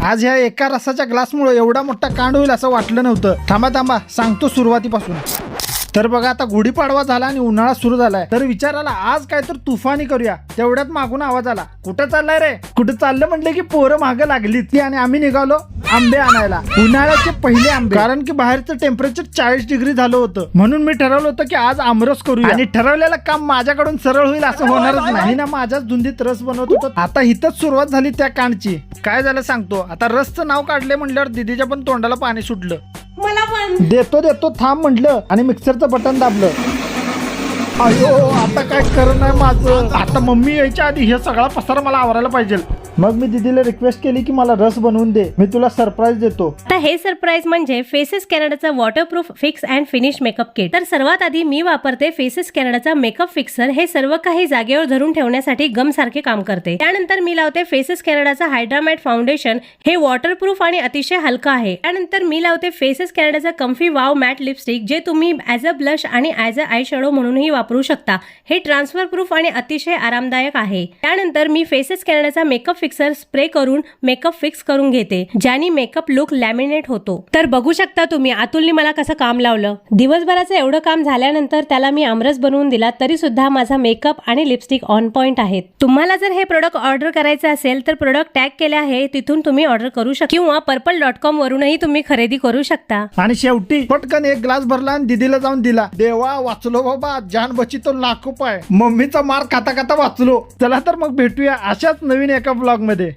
आज ह्या एका रसाच्या ग्लासमुळे एवढा मोठा कांड होईल असं वाटलं नव्हतं. थांबा थांबा सांगतो सुरुवातीपासून. तर बघा आता गुढीपाडवा झाला आणि उन्हाळा सुरू झालाय. तर विचार आला आज काय तर तुफानी करूया. तेवढ्यात मागून आवाज आला, कुठं चाललाय रे? कुठं चाललं म्हटलं की पोरं मागं लागली ती आणि आम्ही निघालो आंबे आणायला. उन्हाळ्याचे पहिले आंबे, कारण की बाहेरचं टेम्परेचर 40 डिग्री झालं होतं. म्हणून मी ठरवलं होतं की आज आमरस करूया आणि ठरवलेलं काम माझ्याकडून सरळ होईल असं होणारच नाही ना. माझ्याच धुंदीत रस बनवत होतो. आता इथंच सुरुवात झाली त्या कांडची. काय झालं सांगतो. आता रसचं नाव काढले म्हटल्यावर दीदीच्या पण तोंडाला पाणी सुटलं. मला पण देतो थांब म्हटलं आणि मिक्सरचं बटन दाबलं. अयो आता काय खरं नाही माझं. आता मम्मी यायच्या आधी हे सगळा पसारा मला आवरायला पाहिजे. मग मी दीदीला रिक्वेस्ट केली की मला रस बनवून दे, मी तुला सरप्राईज देतो. आता हे सरप्राईज म्हणजे फेसेस कॅनडाचा waterproof fix and finish makeup kit. तर सर्वात आधी मी वापरते फेसेस कॅनडाचा मेकअप फिक्सर. हे सर्व काही जागेवर धरून ठेवण्यासाठी गम सारखे काम करते. त्यानंतर मी लावते फेसेस कॅनडाचा हायड्रामॅट फाउंडेशन. हे वॉटरप्रूफ आणि अतिशय हलका आहे. त्यानंतर मी लावते फेसेस कॅनडाचा कम्फी वाव मॅट लिपस्टिक, जे तुम्ही ऍज अ ब्लश आणि ऍज अ आय शॅडो म्हणूनही वापरू शकता. हे ट्रान्सफर प्रूफ आणि अतिशय आरामदायक आहे. त्यानंतर मी फेसेस कॅनडाचा मेकअप फिक्सर स्प्रे करून मेकअप फिक्स करून घेते, ज्याने मेकअप लुक लॅमिनेट होतो. तर बघू शकता तुम्ही अतुलने मला कसं काम लावलं. दिवसभराचं एवढं काम झाल्यानंतर त्याला मी आमरस बनवून दिला, तरी सुद्धा माझा मेकअप आणि लिपस्टिक ऑन पॉइंट आहेत. तुम्हाला जर हे प्रोडक्ट ऑर्डर करायचं असेल तर प्रोडक्ट टॅग केले आहे, तिथून तुम्ही ऑर्डर करू शकता किंवा purple.com वरूनही तुम्ही खरेदी करू शकता. आणि शेवटी पटकन एक ग्लास भरला आणि दीदीला जाऊन दिला. देवा वाचलो बाबा, जान बची तो लाखो पाय. मम्मीचा मार खाता खाता वाचलो. चला तर मग भेटूया अशाच नवीन एका ब्लॉग मध्ये.